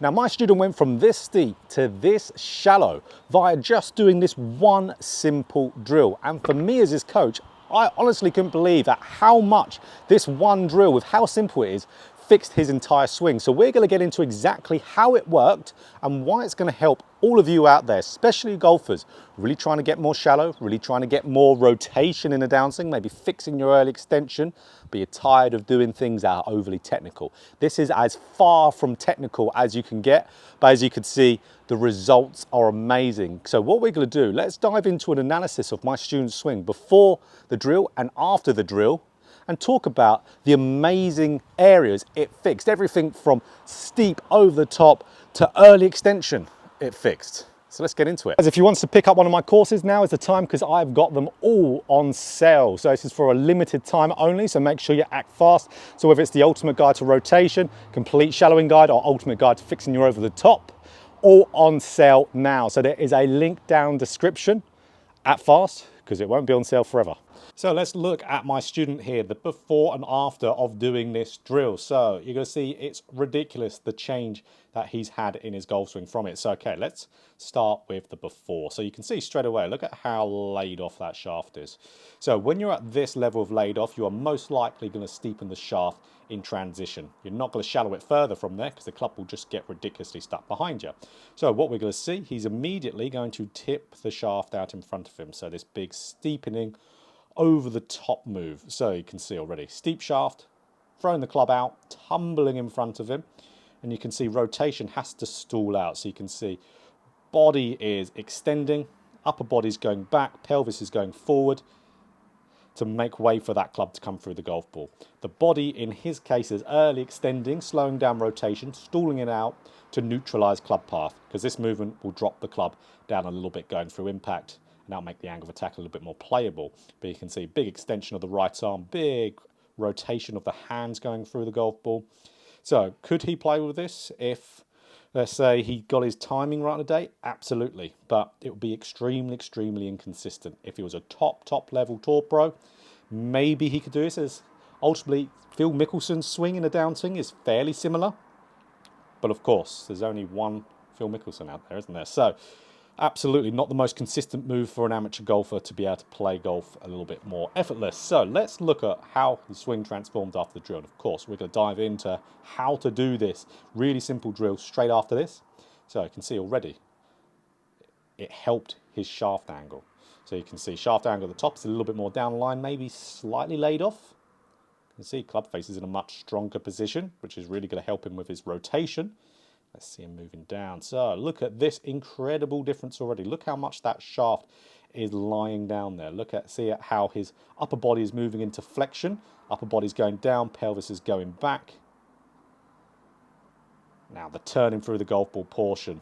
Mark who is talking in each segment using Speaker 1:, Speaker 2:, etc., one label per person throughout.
Speaker 1: Now my student went from this steep to this shallow via just doing this one simple drill. And for me as his coach, I honestly couldn't believe at how much this one drill, with how simple it is, fixed his entire swing. So we're going to get into exactly how it worked and why it's going to help all of you out there, especially golfers, really trying to get more shallow, really trying to get more rotation in the downswing, maybe fixing your early extension, but you're tired of doing things that are overly technical. This is as far from technical as you can get, but as you can see, the results are amazing. So what we're going to do, let's dive into an analysis of my student's swing before the drill and after the drill, and talk about the amazing areas it fixed. Everything from steep over the top to early extension it fixed. So let's get into it. As if you want to pick up one of my courses, now is the time, because I've got them all on sale. So this is for a limited time only, so make sure you act fast. So whether it's the Ultimate Guide to Rotation, Complete Shallowing Guide, or Ultimate Guide to Fixing Your Over the Top, all on sale now. So there is a link down description. Act fast, because it won't be on sale forever. So let's look at my student here, the before and after of doing this drill. So you're going to see it's ridiculous, the change that he's had in his golf swing from it. So okay, let's start with the before. So you can see straight away, look at how laid off that shaft is. So when you're at this level of laid off, you are most likely going to steepen the shaft in transition. You're not going to shallow it further from there because the club will just get ridiculously stuck behind you. So what we're going to see, he's immediately going to tip the shaft out in front of him. So this big steepening over the top move. So you can see already steep shaft, throwing the club out, tumbling in front of him, and you can see rotation has to stall out. So you can see body is extending, upper body's going back, pelvis is going forward to make way for that club to come through the golf ball. The body in his case is early extending, slowing down rotation, stalling it out to neutralize club path, because this movement will drop the club down a little bit going through impact. And that'll make the angle of attack a little bit more playable. But you can see big extension of the right arm, big rotation of the hands going through the golf ball. So could he play with this if, let's say, he got his timing right on a day? Absolutely. But it would be extremely, extremely inconsistent. If he was a top level tour pro, maybe he could do this. As ultimately, Phil Mickelson's swing in a downswing is fairly similar. But of course, there's only one Phil Mickelson out there, isn't there? So absolutely not the most consistent move for an amateur golfer to be able to play golf a little bit more effortless. So let's look at how the swing transformed after the drill. And of course, we're going to dive into how to do this really simple drill straight after this. So you can see already it helped his shaft angle. So you can see shaft angle at the top is a little bit more down the line, maybe slightly laid off. You can see club face is in a much stronger position, which is really going to help him with his rotation. Let's see him moving down. So look at this incredible difference already. Look how much that shaft is lying down there. See how his upper body is moving into flexion. Upper body's going down, pelvis is going back. Now the turning through the golf ball portion.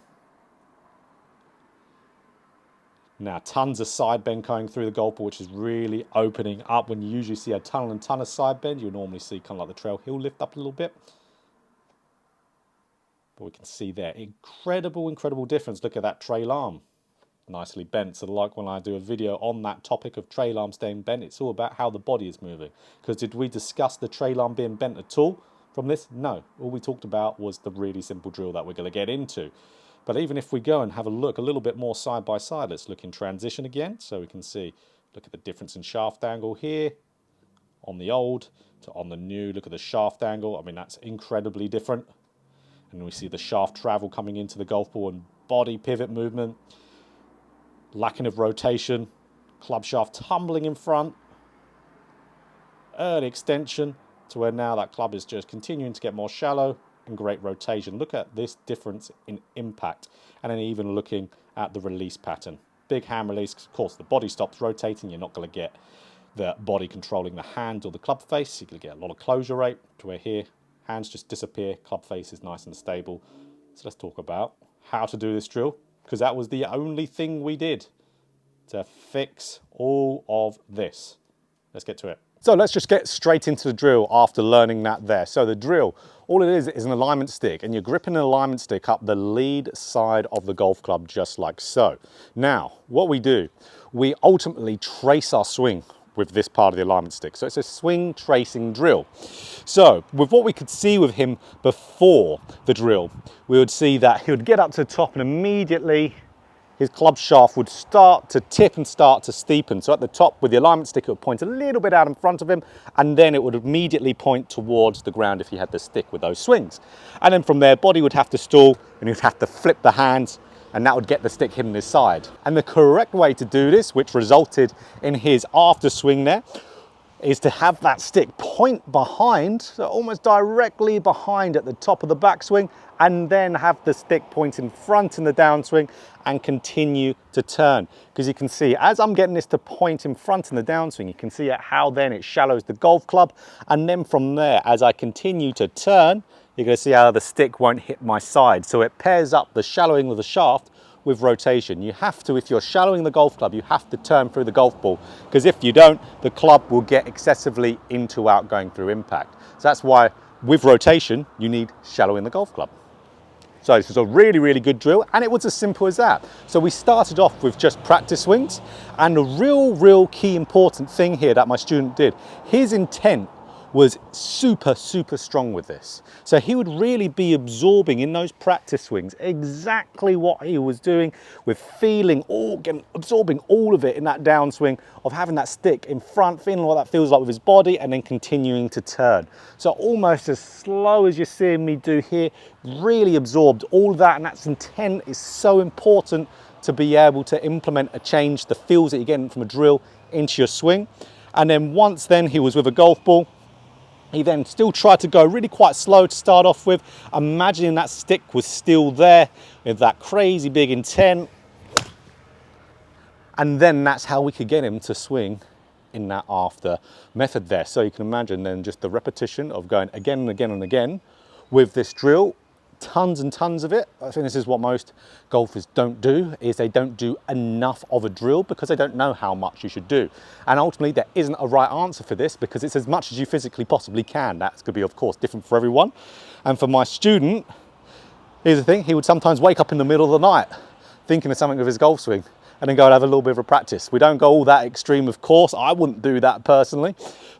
Speaker 1: Now tons of side bend going through the golf ball, which is really opening up. When you usually see a ton of side bend, you'll normally see kind of like the trail heel lift up a little bit. But we can see there, incredible difference. Look at that trail arm, nicely bent. So like when I do a video on that topic of trail arm staying bent, it's all about how the body is moving. Because did we discuss the trail arm being bent at all from this? No, all we talked about was the really simple drill that we're going to get into. But even if we go and have a look a little bit more side by side, let's look in transition again. So we can see, look at the difference in shaft angle here on the old to on the new. Look at the shaft angle. I mean, that's incredibly different. And we see the shaft travel coming into the golf ball and body pivot movement, lacking of rotation, club shaft tumbling in front, early extension to where now that club is just continuing to get more shallow and great rotation. Look at this difference in impact. And then even looking at the release pattern. Big hand release, of course the body stops rotating, you're not going to get the body controlling the hand or the club face. You're going to get a lot of closure rate to where here hands just disappear, club face is nice and stable. So let's talk about how to do this drill, because that was the only thing we did to fix all of this. Let's get to it. So let's just get straight into the drill after learning that there. So the drill, all it is an alignment stick, and you're gripping an alignment stick up the lead side of the golf club just like so. Now, what we do, we ultimately trace our swing with this part of the alignment stick. So it's a swing tracing drill. So with what we could see with him before the drill, we would see that he would get up to the top and immediately his club shaft would start to tip and start to steepen. So at the top with the alignment stick, it would point a little bit out in front of him, and then it would immediately point towards the ground if he had the stick with those swings. And then from there, body would have to stall and he'd have to flip the hands, and that would get the stick hit on his side. And the correct way to do this, which resulted in his after swing there, is to have that stick point behind, so almost directly behind at the top of the backswing, and then have the stick point in front in the downswing and continue to turn. Because you can see, as I'm getting this to point in front in the downswing, you can see how then it shallows the golf club. And then from there, as I continue to turn, you're going to see how the stick won't hit my side. So it pairs up the shallowing of the shaft with rotation. You have to, if you're shallowing the golf club, you have to turn through the golf ball, because if you don't, the club will get excessively into outgoing through impact. So that's why with rotation, you need shallowing the golf club. So this was a really, really good drill, and it was as simple as that. So we started off with just practice swings, and the real key important thing here that my student did, his intent was super strong with this. So he would really be absorbing in those practice swings exactly what he was doing, with feeling absorbing all of it in that downswing of having that stick in front, feeling what that feels like with his body, and then continuing to turn. So almost as slow as you're seeing me do here, really absorbed all of that, and that's intent is so important to be able to implement a change, the feels that you're getting from a drill into your swing. And then once then he was with a golf ball, he then still tried to go really quite slow to start off with, imagining that stick was still there with that crazy big intent. And then that's how we could get him to swing in that after method there. So you can imagine then just the repetition of going again and again and again with this drill, tons and tons of it. I think this is what most golfers don't do, is they don't do enough of a drill because they don't know how much you should do. And ultimately there isn't a right answer for this, because it's as much as you physically possibly can. That's going to be, of course, different for everyone. And for my student, here's the thing, he would sometimes wake up in the middle of the night thinking of something with his golf swing, and then go and have a little bit of a practice. We don't go all that extreme, of course. I wouldn't do that personally,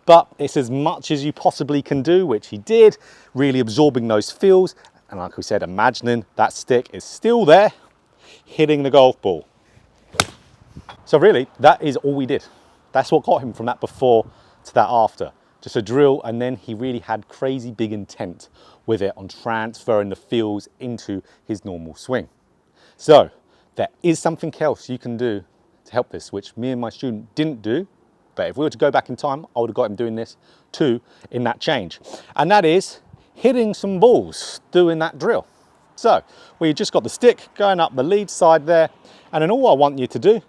Speaker 1: but it's as much as you possibly can do, which he did, really absorbing those feels. And like we said, imagining that stick is still there, hitting the golf ball. So really, that is all we did. That's what got him from that before to that after. Just a drill, and then he really had crazy big intent with it on transferring the feels into his normal swing. So there is something else you can do to help this, which me and my student didn't do. But if we were to go back in time, I would have got him doing this too in that change. And that is hitting some balls, doing that drill. So we just got the stick going up the lead side there, and then all I want you to do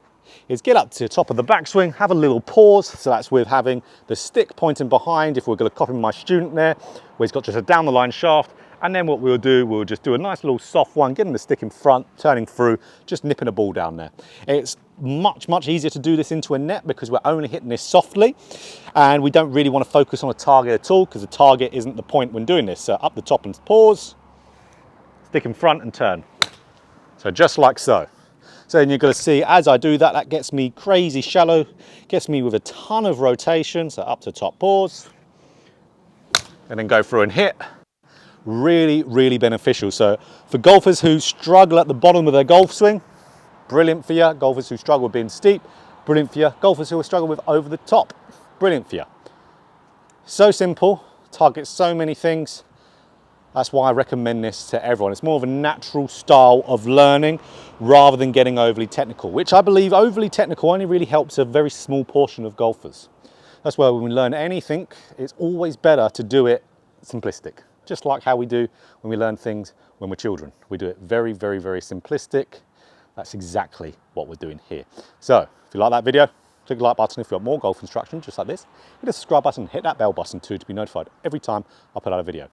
Speaker 1: is get up to the top of the backswing, have a little pause. So that's with having the stick pointing behind, if we're going to copy my student there, where he's got just a down the line shaft. And then what we'll do, we'll just do a nice little soft one, getting the stick in front, turning through, just nipping a ball down there. It's much easier to do this into a net because we're only hitting this softly, and we don't really want to focus on a target at all, because the target isn't the point when doing this. So up the top and pause, stick in front and turn. So just like so. So then you're going to see as I do that, that gets me crazy shallow, gets me with a ton of rotation. So up to top, pause, and then go through and hit. Really beneficial. So for golfers who struggle at the bottom of their golf swing, brilliant for you. Golfers who struggle with being steep, brilliant for you. Golfers who struggle with over the top, brilliant for you. So simple, targets so many things. That's why I recommend this to everyone. It's more of a natural style of learning rather than getting overly technical, which I believe overly technical only really helps a very small portion of golfers. That's why when we learn anything, it's always better to do it simplistic. Just like how we do when we learn things when we're children. We do it very simplistic. That's exactly what we're doing here. So if you like that video, click the like button. If you want more golf instruction just like this, hit the subscribe button, hit that bell button too to be notified every time I put out a video.